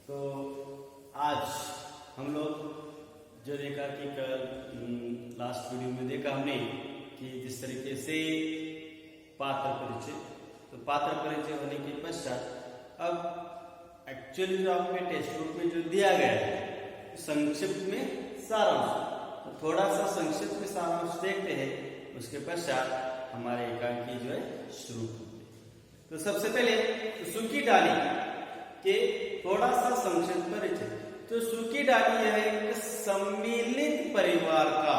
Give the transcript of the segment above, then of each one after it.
तो आज हम लोग जो देखा कि कल लास्ट वीडियो में देखा हमने कि जिस तरीके से पात्र परिचय, तो पात्र परिचय होने के पश्चात अब एक्चुअली जो आपके टेक्स्ट बुक में जो दिया गया है संक्षिप्त में सारांश, तो थोड़ा सा संक्षिप्त में सारांश देखते हैं, उसके पश्चात हमारे एकांकी जो है शुरू होते हैं। तो सबसे पहले सूखी डाली के थोड़ा सा संक्षिप्त परिचय। तो सूखी डाली यह एक सम्मिलित परिवार का,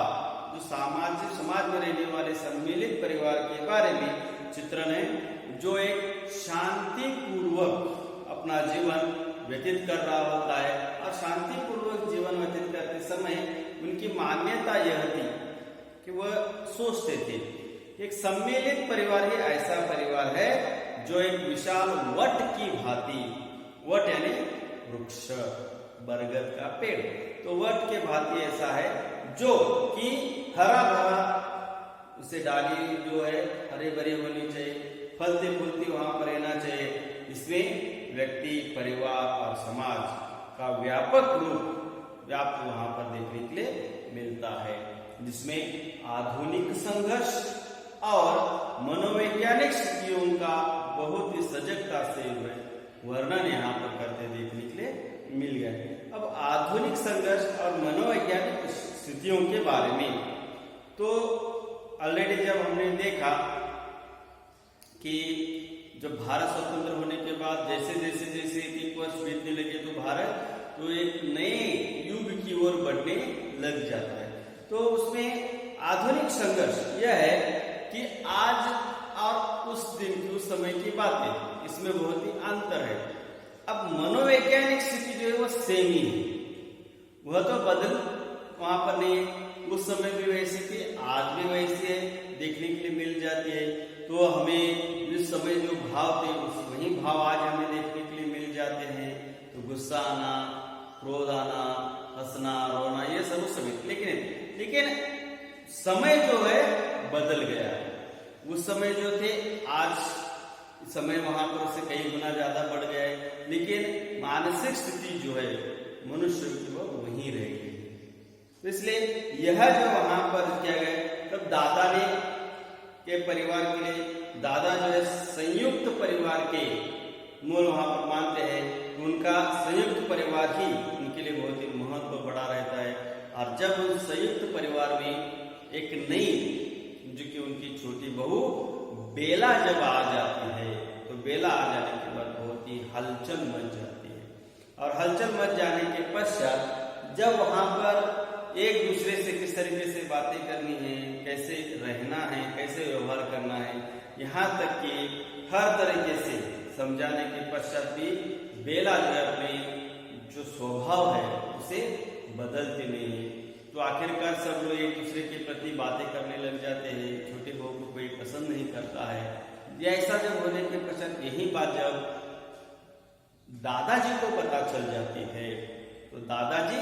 जो समाज में रहने वाले सम्मिलित परिवार के बारे में चित्रण है, जो एक शांतिपूर्वक अपना जीवन व्यतीत कर रहा होता है। और शांतिपूर्वक जीवन व्यतीत करते समय उनकी मान्यता यह थी कि वह सोचते थे एक सम्मिलित परिवार ही ऐसा परिवार है जो एक विशाल वट की भांति, वट यानी वृक्ष, बरगद का पेड़, तो वट के भांति ऐसा है जो कि हरा भरा, उसे डाली जो है हरे भरे होनी चाहिए, फलती फूलती वहां पर रहना चाहिए। इसमें व्यक्ति, परिवार और समाज का व्यापक रूप व्याप्त वहां पर देखने के लिए मिलता है, जिसमें आधुनिक संघर्ष और मनोवैज्ञानिक स्थितियों का बहुत ही सजगता से वर्णन यहाँ पर करते देखने के लिए मिल गया। अब आधुनिक संघर्ष और मनोवैज्ञानिक स्थितियों के बारे में तो ऑलरेडी जब हमने देखा कि जब भारत स्वतंत्र होने के बाद जैसे जैसे जैसे 1 वर्ष बीतने लगे तो भारत तो एक नए युग की ओर बढ़ने लग जाता है। तो उसमें आधुनिक संघर्ष यह है कि आज और उस दिन की, उस समय की बातें, इसमें बहुत ही अंतर है। अब मनोवैज्ञानिक स्थिति जो है वो सेम ही है, वह तो बदल वहां पर नहीं है। उस समय भी वैसी थी, आज भी वैसी है, देखने के लिए मिल जाती है। तो हमें उस समय जो भाव थे वही भाव आज हमें देखने के लिए मिल जाते हैं। तो गुस्सा आना, क्रोध आना, हंसना, रोना, ये सब उस समय, लेकिन समय जो है बदल गया है। उस समय जो थे, आज समय वहां पर उससे कई गुना ज्यादा बढ़ गया है, लेकिन मानसिक स्थिति जो है मनुष्य की वो वहीं रह गई। तो इसलिए यह जो वहां पर किया गया, तब दादा ने के परिवार के लिए, दादा जो है संयुक्त परिवार के मूल वहां पर मानते हैं, उनका संयुक्त परिवार ही उनके लिए बहुत ही महत्व बड़ा रहता है। और जब उस संयुक्त परिवार में एक नई, जो कि उनकी छोटी बहू बेला जब आ जाती है, तो बेला आ जाने के बाद बहुत ही हलचल मच जाती है। और हलचल मच जाने के पश्चात जब वहां पर एक दूसरे से किस तरीके से बातें करनी है, कैसे रहना है, कैसे व्यवहार करना है, यहाँ तक कि हर तरीके से समझाने के पश्चात भी बेला जो है अपने जो स्वभाव है उसे बदलते नहीं है। तो आखिरकार सब लोग एक दूसरे के प्रति बातें करने लग जाते हैं। छोटे बहू को कोई पसंद नहीं करता है। या ऐसा जब होने के पश्चात यही बात जब दादाजी को पता चल जाती है, तो दादाजी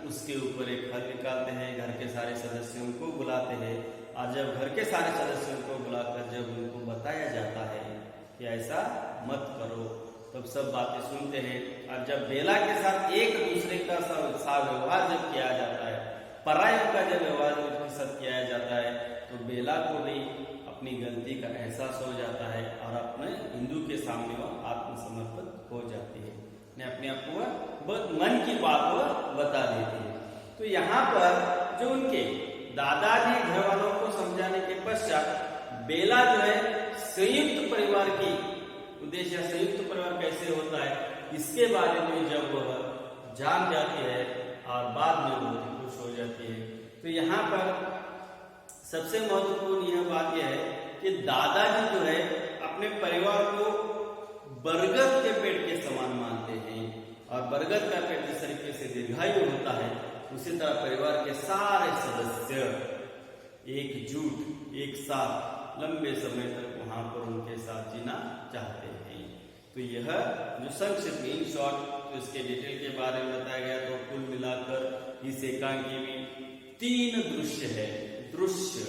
उसके ऊपर एक हल निकालते हैं, घर के सारे सदस्यों को बुलाते हैं। और जब घर के सारे सदस्यों को बुलाकर जब उनको बताया जाता है कि ऐसा मत करो, तब सब बातें सुनते हैं। और जब बेला के साथ एक दूसरे का व्यवहार जब किया जाता है, परायों का जब व्यवहार उनके साथ किया जाता है, तो बेला को भी अपनी गलती का एहसास हो जाता है और अपने हिंदू के सामने वह आत्मसमर्पित हो जाती है, अपने आप को बहुत मन की बात वह बता देती है। तो यहाँ पर जो उनके दादाजी घर वालों को समझाने के पश्चात बेला जो है संयुक्त परिवार की उद्देश्य, संयुक्त परिवार कैसे होता है, इसके बारे में जब वह जान जाती है और बाद में बहुत खुश हो जाती है। तो यहाँ पर सबसे महत्वपूर्ण यह बात यह है कि दादाजी जो है अपने परिवार को बरगद के पेड़ के समान मानते हैं। और बरगद का पेड़ जिस तरीके से दीर्घायु होता है, उसी तरह परिवार के सारे सदस्य एकजुट, एक साथ लंबे समय तक वहां पर उनके साथ जीना चाहते हैं। तो यह जो संक्षिप्त इन शॉर्ट, तो इसके डिटेल के बारे में बताया गया। तो कुल मिलाकर इस एकांकी में 3 दृश्य है, दृश्य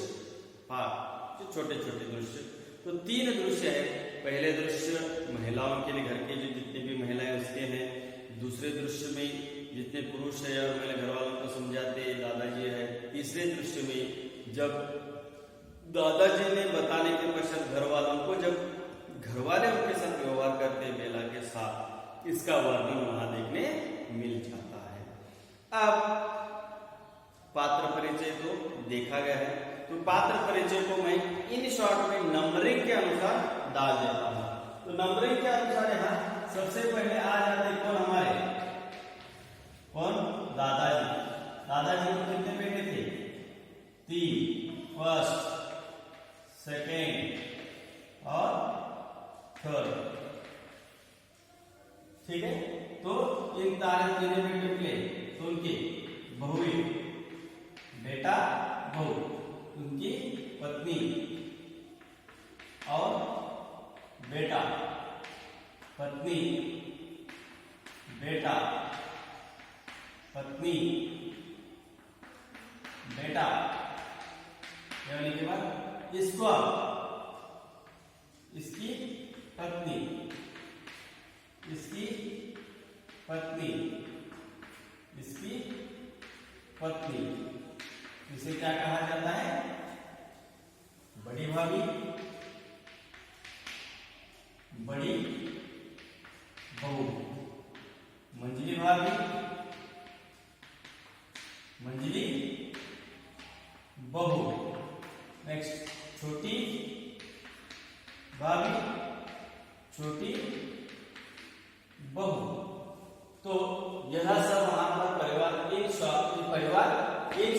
जो छोटे छोटे दृश्य, तो 3 दृश्य है। पहले दृश्य महिलाओं के लिए, घर के जो जितनी भी महिलाएं उसके हैं। दूसरे जितने पुरुष है और मेरे घर वालों को समझाते दादाजी है। तीसरे दृश्य में जब दादाजी ने बताने के पश्चात घर वालों को, जब घर वाले उनके साथ व्यवहार करते बेला के साथ, इसका वर्णन वहां देखने मिल जाता है। अब पात्र परिचय तो देखा गया है, तो पात्र परिचय को मैं इन शॉर्ट में नंबरिंग के अनुसार डाल देता हूं। तो नंबरिंग के अनुसार यहाँ सबसे पहले आ जाते कौन हमारे, कौन, दादाजी। दादाजी को कितने बेटे थे, 3, फर्स्ट, सेकेंड और थर्ड, ठीक है। तो इन तीनों बेटे मिले तो उनकी बहुवी, बेटा बहू, उनकी पत्नी और बेटा, पत्नी, बेटा, पत्नी, बेटा, होने के बाद इसको, इसकी पत्नी, इसकी पत्नी, इसकी पत्नी, इसे क्या कहा जाता है, बड़ी भाभी, बड़ी बहू, मंझली भाभी, मंझली बहू, नेक्स्ट छोटी भाभी, छोटी बहू। तो यह सब वहां पर परिवार एक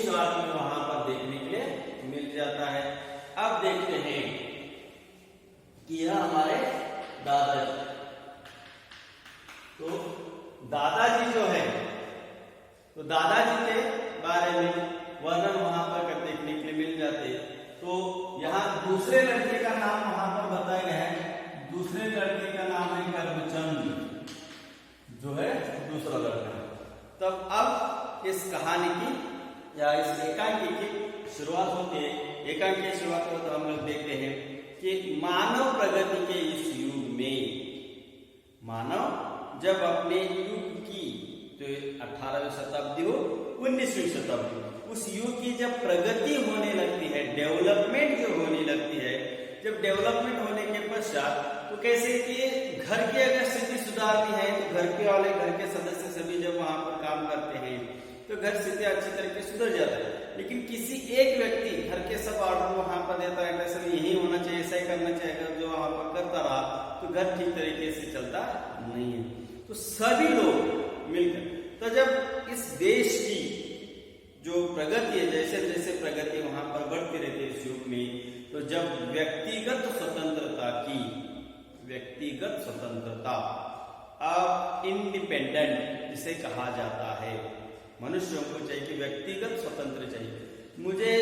साथ में वहां पर देखने के लिए मिल जाता है। अब देखते हैं कि यह हमारे दादाजी, तो दादाजी जो है, तो दादाजी के बारे में वर्णन वहां पर देखने के लिए मिल जाते। तो यहाँ दूसरे लड़के का नाम वहां पर बताया गया है, दूसरे लड़के का नाम है कर्मचंद, जो है दूसरा लड़का। तब अब इस कहानी की या इस एकांकी की शुरुआत होती है। एकांकी की शुरुआत हो तो हम लोग देखते हैं कि मानव प्रगति के इस युग में, मानव जब अपने युग की, तो 18वीं शताब्दी हो 19वीं शताब्दी, उस युग की जब प्रगति होने लगती है, डेवलपमेंट जो होने लगती है, जब डेवलपमेंट होने के पश्चात तो कैसे कि घर की अगर स्थिति सुधारनी है तो घर के वाले, घर के सदस्य सभी जब वहां पर काम करते हैं तो घर स्थिति अच्छी तरीके से सुधर जाता है। लेकिन किसी एक व्यक्ति घर के सब ऑर्डर वहां पर देता है, सर यही होना चाहिए, ऐसा ही करना चाहिए, अगर जो वहां पर करता रहा तो घर ठीक तरीके से चलता नहीं है। तो सभी लोग मिलकर, तो जब इस देश की जो प्रगति है, जैसे जैसे प्रगति वहां पर बढ़ती रहती है इस युग में, तो जब व्यक्तिगत स्वतंत्रता की, व्यक्तिगत स्वतंत्रता, अब इंडिपेंडेंट जिसे कहा जाता है, मनुष्यों को चाहिए कि व्यक्तिगत स्वतंत्र चाहिए, मुझे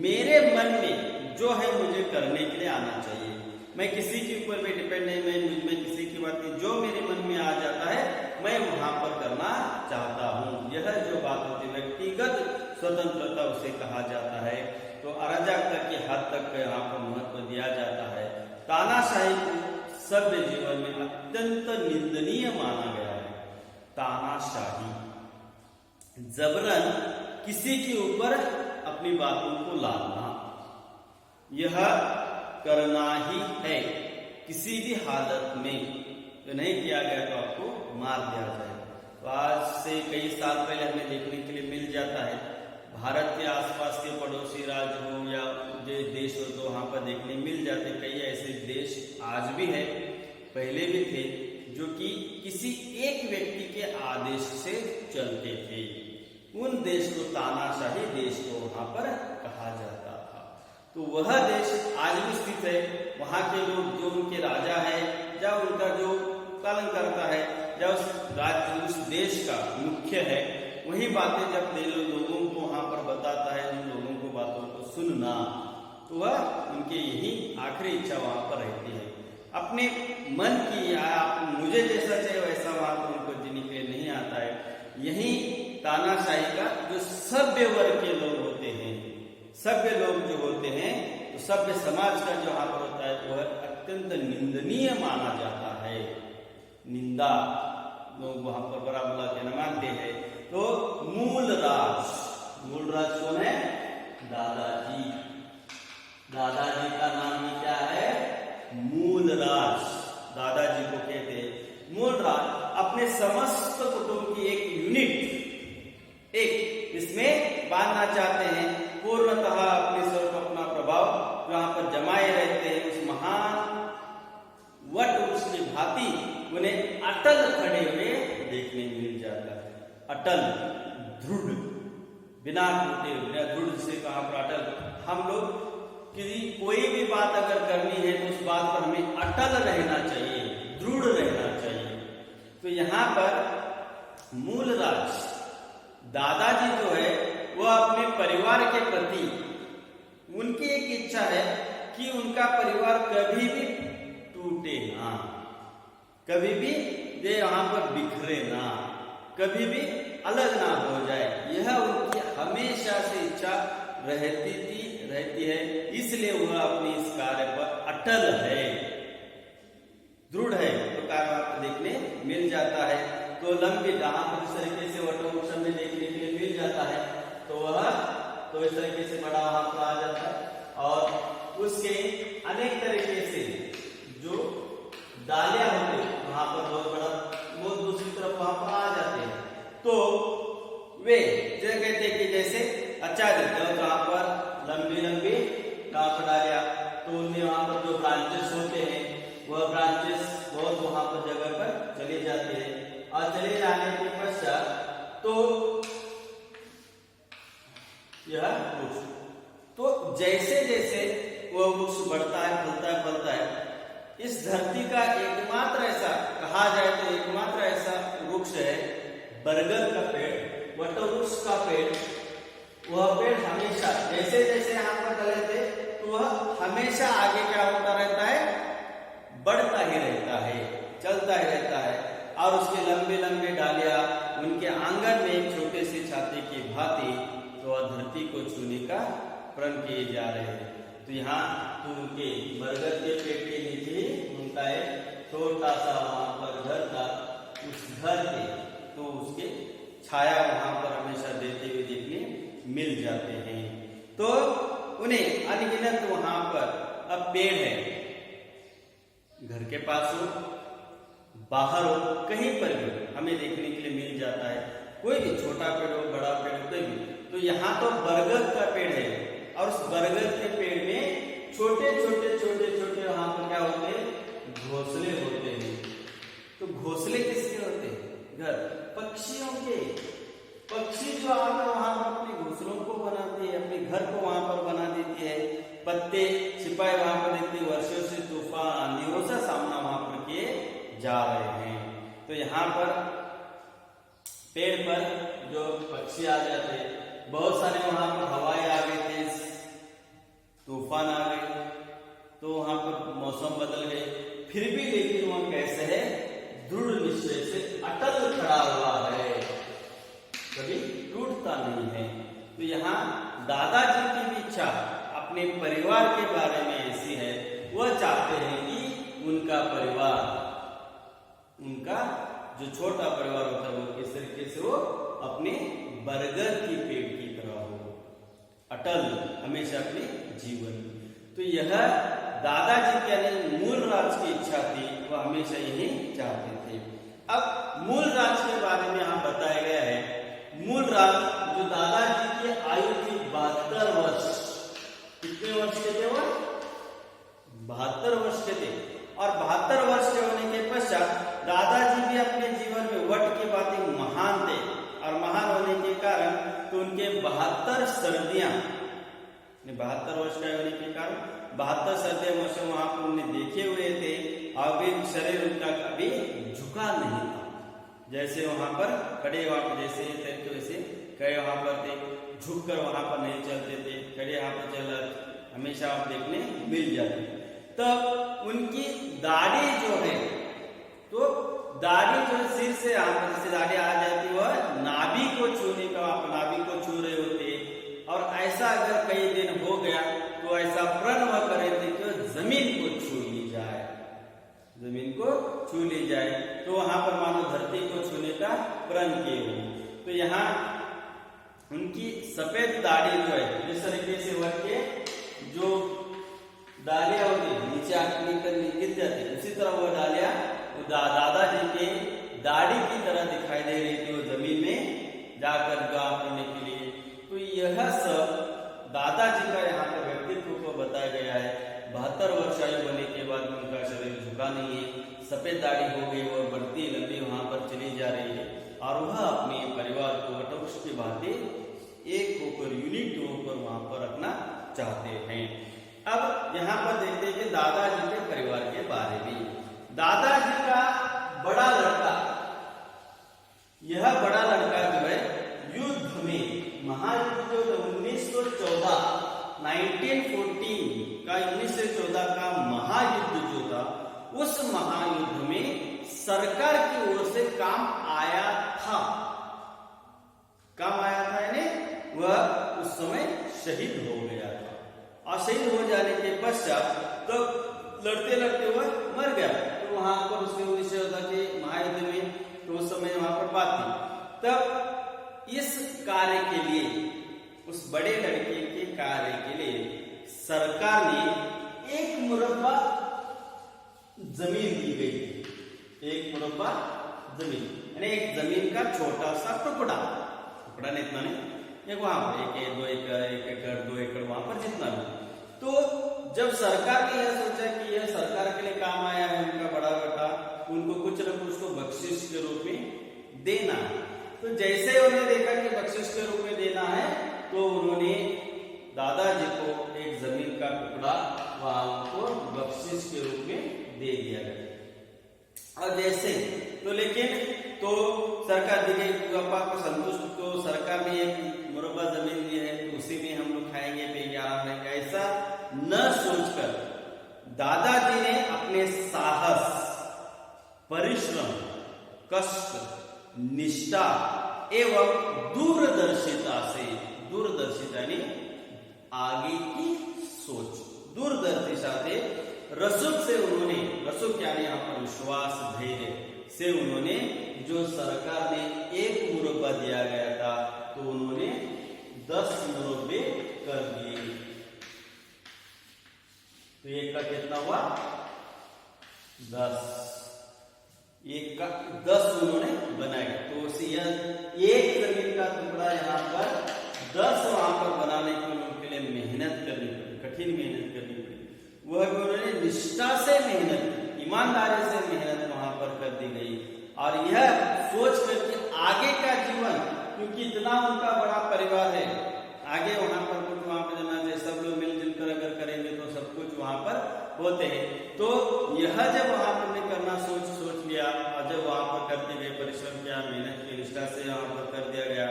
मेरे मन में जो है मुझे करने के लिए आना चाहिए, मैं किसी के ऊपर भी डिपेंड नहीं, मैं किसी की बात नहीं, जो मेरे मन में आ जाता है मैं वहां पर करना चाहता हूं। यह जो बात होती है व्यक्तिगत स्वतंत्रता उसे कहा जाता है। तो अराजकता के हद तक यहाँ पर महत्व दिया जाता है। तानाशाही को सभ्य जीवन में अत्यंत निंदनीय माना गया है। तानाशाही, जबरन किसी के ऊपर अपनी बातों को लादना, यह करना ही है, किसी भी हालत में तो नहीं किया गया तो आपको मार दिया जाए। तो आज से कई साल पहले हमें देखने के लिए मिल जाता है, भारत के आसपास के पड़ोसी राज्य हो या जो देश हो तो वहां पर देखने मिल जाते। कई ऐसे देश आज भी है, पहले भी थे, जो कि किसी एक व्यक्ति के आदेश से चलते थे। उन देश को तानाशाही देश को वहां पर कहा जाता था। तो वह देश आज भी स्थित है। वहां के लोग जो उनके राजा है या उनका जो पालन करता है या उस राज्य उस देश का मुख्य है, वही बातें जब लोगों को वहां पर बताता है, उन लोगों को बातों को सुनना, तो वह उनकी यही आखिरी इच्छा वहां पर रहती है। अपने मन की या मुझे जैसा चाहिए वैसा वहां पर उनको जीने के लिए नहीं आता है। यही तानाशाही का जो सभ्य वर्ग के लोग होते हैं, सभ्य लोग जो होते हैं, तो सभ्य समाज का जो वहां पर होता है वह अत्यंत निंदनीय माना जाता है। निंदा लोग वहां पर बराबला के न मानते हैं। तो मूल राज कौन है? दादाजी। दादाजी का नाम ही क्या है? मूल राज। दादाजी को कहते हैं मूल राज। अपने समस्त कुटुंब की एक यूनिट इसमें बांधना चाहते हैं, पूर्णतः अपने स्वरूप अपना प्रभाव जहां पर जमाए रहते हैं उस महान वट वृक्ष की भांति उन्हें अटल खड़े हुए देखने मिल जाता है। अटल, दृढ़, बिना टूटे, बिना दृढ़ से कहां पर अटल। हम लोग कोई भी बात अगर करनी है तो उस बात पर हमें अटल रहना चाहिए, दृढ़ रहना चाहिए। तो यहाँ पर मूल राज दादाजी जो है वह अपने परिवार के प्रति उनकी एक इच्छा है कि उनका परिवार कभी भी टूटे ना, कभी भी ये वहां पर बिखरे ना, कभी भी अलग ना हो जाए। यह उनकी हमेशा से इच्छा रहती है। इसलिए वह अपने इस कार्य पर अटल है, दृढ़ है। तो कार्य आपको देखने मिल जाता है। तो लंबी जहां पर इस तरीके से वटवृक्ष में देखने के लिए मिल जाता है तो वह तो इस तरीके से बड़ा वहां पर आ जाता है और उसके अनेक तरीके से जो डालियां होते वहां पर बहुत बड़ा, वो दूसरी तरफ वहां पर आ जाते हैं। तो वे जो कहते हैं कि जैसे अच्छा दिखता है वहां पर लंबी डालियां, तो उनमें वहां पर जो ब्रांचेस होते हैं वह ब्रांचेस बहुत वहां पर जगह पर चले जाते हैं और चले जाने के पश्चात तो यह वृक्ष, तो जैसे जैसे वह वृक्ष बढ़ता है फलता है, इस धरती का एकमात्र ऐसा कहा जाए तो एकमात्र ऐसा वृक्ष है बरगद का पेड़, वटवृक्ष का पेड़। वह पेड़ हमेशा जैसे जैसे यहाँ पर डले थे तो वह हमेशा आगे क्या होता रहता है? बढ़ता ही रहता है, चलता ही रहता है। और उसके लंबे डालियां उनके आंगन में एक छोटे से छाते की भांति तो वह धरती को छूने का प्रण किए जा रहे हैं। तो यहाँ तो उनके बरगद के पेड़ के नीचे उनका एक छोटा सा वहां पर घर था, उस घर के तो उसके छाया वहां पर हमेशा देते हुए देखने मिल जाते हैं। तो उन्हें अनगिनत वहां पर अब पेड़ है, घर के पास हो, बाहर हो, कहीं पर भी हमें देखने के लिए मिल जाता है। कोई भी छोटा पेड़ हो, बड़ा पेड़ हो, कोई भी। तो यहाँ तो बरगद का पेड़ है और उस बरगद के पेड़ में छोटे वहां पर क्या होते हैं? घोंसले होते हैं। तो घोंसले किसके होते हैं? घर पक्षियों के। पक्षी जो आकर वहां पर अपने घोंसलों को बनाते हैं, अपने घर को वहां पर बना देते हैं, पत्ते छिपाए वहां पर देते, वर्षों से तूफान आंधियों से सामना वहां पर किए जा रहे हैं। तो यहाँ पर पेड़ पर जो पक्षी आ जाते, बहुत सारे वहां पर हवाएं आ गई थे, तूफान आ गए, तो वहां पर मौसम बदल गए, फिर भी लेकिन वह कैसे है? दृढ़ निश्चय से अटल खड़ा हुआ है, कभी टूटता नहीं है। तो यहाँ दादाजी की भी इच्छा अपने परिवार के बारे में ऐसी है, वह चाहते हैं कि उनका परिवार, उनका जो छोटा परिवार होता है वो किस तरीके से हो? अपने बरगद की पेड़ की तरह हो, अटल हमेशा अपने जीवन। तो यह दादाजी के मूल राज की इच्छा थी, वह हमेशा यही चाहते थे। अब मूल राज के बारे में यहाँ बताया गया है। मूल राज जो दादाजी की आयु थी 72 वर्ष। कितने वर्ष के थे वह? 72 वर्ष के थे। और 72 वर्ष के होने के पश्चात दादाजी भी अपने जीवन में वट की बातें महान थे, और महान होने के कारण तो उनके 72 सर्दियां, 72 वर्ष का होने के कारण 72 सर्दियां वर्ष वहां पर उन्हें देखे हुए थे, और भी शरीर उनका कभी झुका नहीं था। जैसे वहां पर खड़े वहां पर जैसे थे तो वैसे खड़े वहां पर थे, झुक कर वहां पर नहीं चलते थे, खड़े वहां पर चल हमेशा आप देखने मिल जाते। तब उनकी दाढ़ी जो है, तो दाढ़ी जो सिर से से दाढ़ी आ जाती, वह नाभि को छूने का, आप नाभि को छू रहे होते। और ऐसा अगर कई दिन हो गया तो ऐसा प्रण वह करे थे कि जमीन को छू ली जाए, जमीन को छू ली जाए, तो वहां पर मानो धरती को छूने का प्रण किए हुए। तो यहाँ उनकी सफेद दाढ़ी जो है, जिस तरीके से वह के जो डालियां होती नीचे आंखनी कर गिर जाती, उसी तरह वह डालियां दादाजी के दाढ़ी की तरह दिखाई दे रही थी, वो जमीन में जाकर गाँव करने के लिए। तो यह सब दादाजी का यहाँ पर व्यक्तित्व को बताया गया है। 72 वर्ष आयु होने के बाद उनका शरीर झुका नहीं है, सफेद दाढ़ी हो गई, वह बढ़ती लंबी वहां पर चली जा रही है, और वह अपने परिवार को वटवृक्ष की भांति एक होकर यूनिट होकर वहां पर रखना चाहते हैं। अब यहाँ पर देखते हैं कि दादाजी के परिवार के बारे में। दादाजी का बड़ा लड़का, यह बड़ा लड़का जो है युद्ध में, महायुद्ध जो 1914 का 1914 का महायुद्ध जो था, उस महायुद्ध में सरकार की ओर से काम आया था, यानी वह उस समय शहीद हो गया था, और शहीद हो जाने के पश्चात तो लड़ते लड़ते वह मर गया। तो वहां पर उसके 1914 के महायुद्ध में तो उस समय वहां पर बात थी। तब इस कार्य के लिए, उस बड़े लड़के के कार्य के लिए सरकार ने एक मुरब्बा जमीन दी गई। एक मुरब्बा जमीन यानी एक जमीन का छोटा सा टुकड़ा नहीं, इतना नहीं, एक वहां पर 1 एकड़ 2 एकड़ वहां पर जितना भी। तो जब सरकार ने यह सोचा कि यह सरकार के लिए काम आया है, उनका बड़ा बेटा, उनको कुछ न कुछ तो बख्शिश के रूप में देना है। तो जैसे उन्होंने देखा कि बख्शिश के रूप में देना है, तो उन्होंने दादाजी को एक जमीन का टुकड़ा वहां को बख्शिश के रूप में दे दिया गया। और जैसे तो लेकिन तो सरकार दी गई, पापा को संतुष्ट, तो सरकार ने एक मुरब्बा जमीन दी है, तो उसी में हम लोग खाएंगे पिएंगे आराम रहेंगे, ऐसा न सोचकर दादाजी ने अपने साहस, परिश्रम, कष्ट, निष्ठा एवं दूरदर्शिता यानी आगे की सोच, दूरदर्शिता से, रसूख यानी यहाँ पर विश्वास, धैर्य से उन्होंने, जो सरकार ने एक मुरब्बा दिया गया था, तो उन्होंने 10 मुरब्बे कर दिए। तो एक का कितना हुआ? 10। एक का 10 उन्होंने बनाया। तो एक जमीन का टुकड़ा यहाँ पर 10 वहां पर बनाने के लिए मेहनत करनी पड़ी, कठिन मेहनत करनी पड़ी। वह भी उन्होंने निष्ठा से मेहनत, ईमानदारी से मेहनत वहां पर कर दी गई। और यह सोच करके आगे का जीवन, क्योंकि इतना उनका बड़ा परिवार है, आगे वहां पर कुछ वहां पर जाना चाहिए, सब लोग मिलजुल कर अगर करेंगे तो सब कुछ वहां पर होते हैं। तो यह जब वहां पर करना सोच लिया, और जब वहां पर करते गए, परिश्रम किया, मेहनत की, निष्ठा से वहां पर कर दिया गया,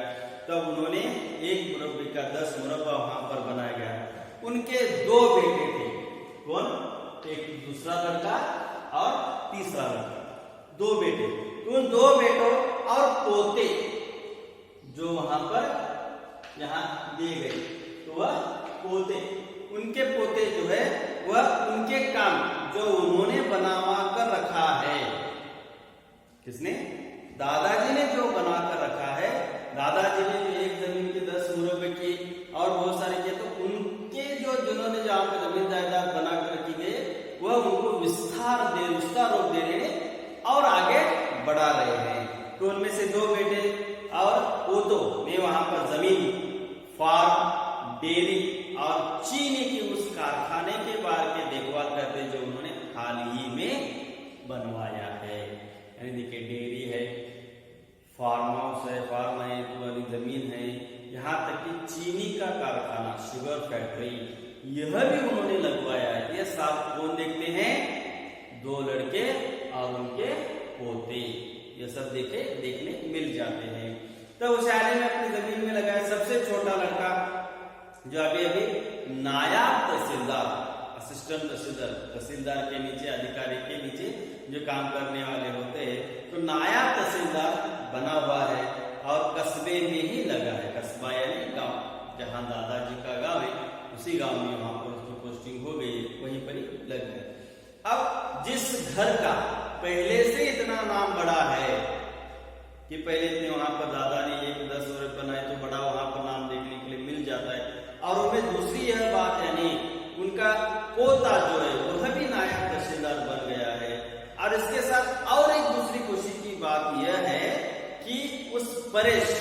तब उन्होंने एक मुरब्बे का 10 मुरब्बा वहां पर बनाया गया। उनके 2 बेटे थे। कौन? एक दूसरा लड़का और तीसरा लड़का, 2 बेटे। उन 2 बेटों और पोते जो वहां पर यहां दिए गए, तो वह पोते, उनके पोते जो है वह उनके काम जो उन्होंने बनवा कर रखा है, किसने? दादाजी ने जो बना कर रखा है, दादाजी ने जो एक जमीन के 10 मुरब्बे की और बहुत सारे किए, तो उनके जिन्होंने जहां पर जमीन जायदाद बना कर रखी गई, वह उनको विस्तार रूप दे रहे हैं और आगे बढ़ा रहे हैं। तो उनमें से 2 बेटे और पोतों ने वहां पर जमीन, फार्म, डेयरी और चीनी की उस कारखाने के बाहर के देखभाल करते, जो उन्होंने हाल ही में बनवाया है। यानी देखिए, डेयरी है, फार्म हाउस है, फार्म है, वाली जमीन है, यहाँ तक कि चीनी का कारखाना, शुगर फैक्ट्री, यह भी उन्होंने लगवाया है। ये साथ कौन देखते हैं? 2 लड़के और उनके पोते, ये सब देखने मिल जाते हैं। तो उस आने में अपनी जमीन में लगाया। सबसे छोटा लड़का जो अभी नायब तहसीलदार, असिस्टेंट तहसीलदार के नीचे, अधिकारी के नीचे जो काम करने वाले होते हैं, तो नायब तहसीलदार बना हुआ है और कस्बे में ही लगा है। कस्बा यानी गांव, जहां दादाजी का गांव है, उसी गांव में वहां पर उसकी पोस्टिंग हो गई, वहीं पर ही लग गया। अब जिस घर का पहले से इतना नाम बड़ा है कि पहले इतने वहां पर दादा ने 1-10 वर्ष बनाए तो बड़ा वहां पर नाम देखने के लिए मिल जाता है। और उनमें दूसरी यह बात यानी उनका पोता जो है वह भी नायब तहसीलदार बन गया है। और इसके साथ और एक दूसरी खुशी की बात यह है कि उस परेश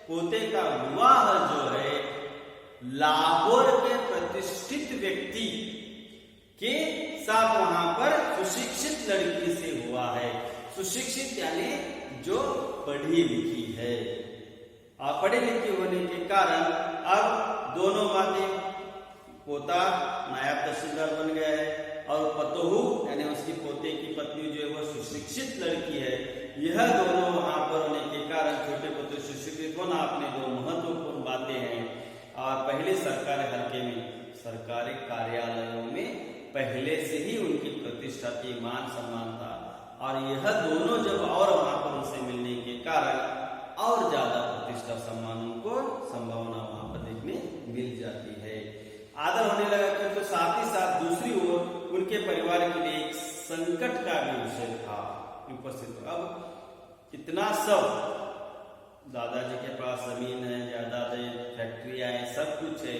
पोते का विवाह जो है लाहौर के प्रतिष्ठित व्यक्ति के साथ वहां पर सुशिक्षित लड़की से हुआ है। सुशिक्षित यानी जो पढ़ी लिखी है, और पढ़ी लिखी होने के कारण अब दोनों बातें, पोता नायब तहसीलदार बन गया है और पतोहू यानी उसकी पोते की पत्नी जो है वो सुशिक्षित लड़की है। यह दोनों वहां पर होने के कारण छोटे पोते सुशिक्षित होना अपने दो महत्वपूर्ण बातें हैं। और पहले सरकारी हल्के में, सरकारी कार्यालयों में पहले से ही उनकी प्रतिष्ठा की मान सम्मान था, और यह दोनों जब और वहां पर उनसे मिलने के कारण और ज्यादा प्रतिष्ठा सम्मान उनको संभावना वहां पर देखने मिल जाती है। आदर होने लगा तो साथ ही साथ दूसरी ओर उनके परिवार के लिए एक संकट का भी विषय था उपस्थित। अब इतना सब दादाजी के पास जमीन है, जायदाद है, फैक्ट्रियां है, सब कुछ है,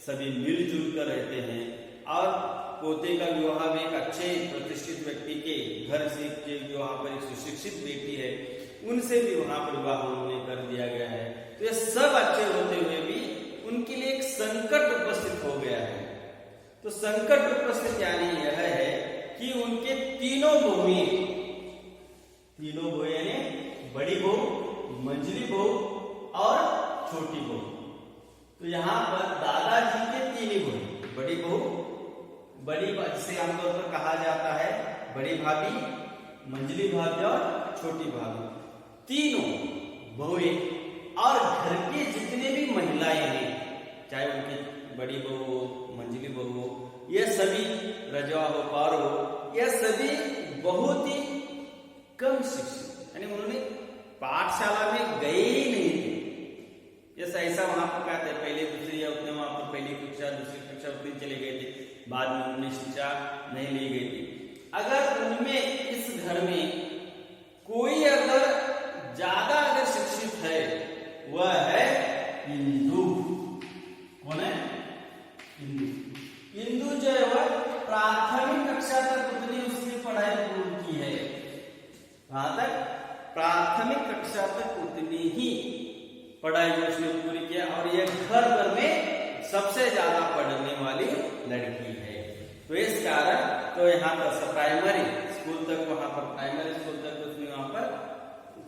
सभी मिलजुल कर रहते हैं, और पोते का विवाह भी एक अच्छे प्रतिष्ठित व्यक्ति के घर से जो वहां पर एक सुशिक्षित बेटी है उनसे भी वहां पर विवाह उन्होंने कर दिया गया है। तो ये सब अच्छे होते हुए भी उनके लिए एक संकट उपस्थित हो गया है। तो संकट उपस्थित यानी यह है कि उनके तीनों बहुएं यानी बड़ी बहू, मंझली बहू और छोटी बहू। तो यहाँ पर दादाजी के तीन ही बहू, बड़ी बहू, बड़ी जिसे आमतौर पर कहा जाता है बड़ी भाभी, मंझली भाभी और छोटी भाभी, तीनों बहुएं और घर के जितने भी महिलाएं हैं, चाहे उनकी बड़ी बहू हो, मंझली बहू हो, ये सभी रजवा हो, पार हो, ये सभी बहुत ही कम शिक्षित, यानी उन्होंने पाठशाला में गए ही नहीं थे। जैसा ऐसा वहां पर कहते हैं पहले दूसरी या उतने वहां पर पहली कक्षा दूसरी कक्षा उतनी चले गए थे, बाद में उन्होंने शिक्षा नहीं ली गई थी। अगर उनमें इस घर में कोई अगर ज्यादा अगर शिक्षित है वह है हिंदू। कौन है? हिंदू। हिंदू जो है वह प्राथमिक कक्षा तक उतनी उसकी पढ़ाई पूर्ण की है, कहां तक? प्राथमिक कक्षा तक उतनी ही पढ़ाई जो उसने पूरी किया, और यह घर भर में सबसे ज्यादा पढ़ने वाली लड़की है। तो इस कारण तो यहाँ पर प्राइमरी स्कूल तक, वहां पर प्राइमरी स्कूल तक उसने वहां पर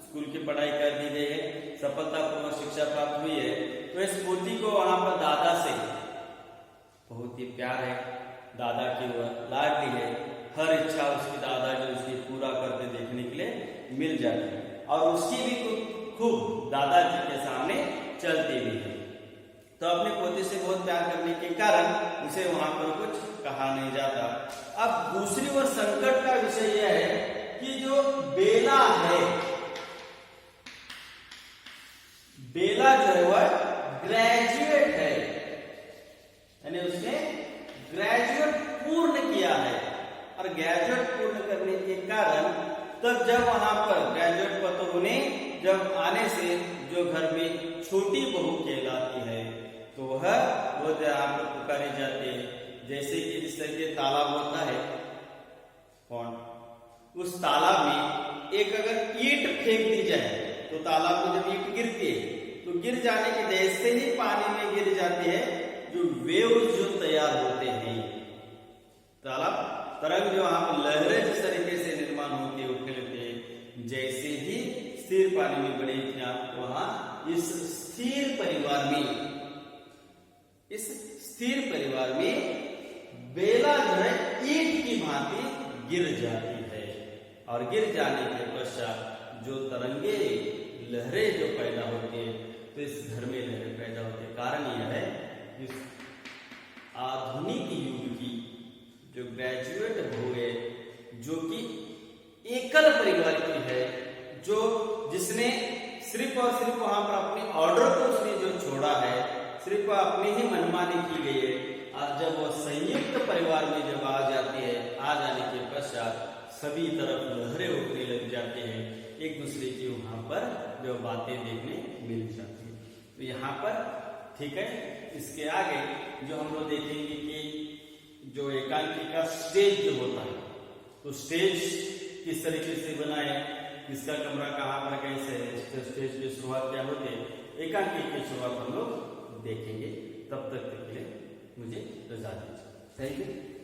स्कूल की पढ़ाई कर दी गई है, सफलतापूर्वक शिक्षा प्राप्त हुई है। तो इस पोती को वहां पर दादा से बहुत ही प्यार है, दादा की वह लाडली है, हर इच्छा उसकी दादा जो उसकी पूरा करते देखने के लिए मिल जाती है, और उसकी भी खूब दादाजी के सामने चलती भी है। तो अपने पोते से बहुत प्यार करने के कारण उसे वहां पर कुछ कहा नहीं जाता। अब दूसरी ओर संकट का विषय यह है कि जो बेला है, बेला जो है वह ग्रेजुएट है, यानी उसने ग्रेजुएट पूर्ण किया है, और ग्रेजुएट पूर्ण करने के कारण तब जब वहां पर ग्रेजुएट पतोहू ने जब आने से जो घर में छोटी बहू कहलाती है तो वह वो यहाँ पर पुकारे जाते हैं। जैसे कि जिस तरीके तालाब होता है, कौन उस तालाब में एक अगर ईंट फेंक दी जाए तो तालाब में जब ईंट गिरती है तो गिर जाने के जैसे ही पानी में गिर जाते हैं जो वेव्स जो तैयार होते हैं, तालाब तरंग जो वहां पर लहरें जिस तरीके से निर्माण होते उठने लगते हैं, जैसे ही स्थिर पानी में बड़े वहां इस स्थिर परिवार में बेला जो है ईंट की भांति गिर जाती है, और गिर जाने के पश्चात जो तरंगे लहरें जो पैदा होती है, तो इस घर में लहरें पैदा होते। कारण यह है कि आधुनिक युग की जो ग्रेजुएट बहू है, जो कि एकल परिवार की है, जो जिसने सिर्फ और सिर्फ वहां पर अपने ऑर्डर को उसने जो छोड़ा है, सिर्फ अपनी ही मनमानी की गई है, और जब वो संयुक्त परिवार में जब आ जाती है, आ जाने के पश्चात सभी तरफ लहरें उठने लग जाते हैं, एक दूसरे की वहां पर जो बातें देखने मिल जाती है। तो यहाँ पर ठीक है, इसके आगे जो हम लोग देखेंगे कि जो एकांकी का स्टेज जो होता है, तो स्टेज किस तरीके से बनाए, किसका कमरा कहाँ पर कैसे है, स्टेज की शुरुआत क्या होती है, एकांकी की शुरुआत हम लोग देखेंगे। तब तक के लिए मुझे रजा दीजिए। Thank you.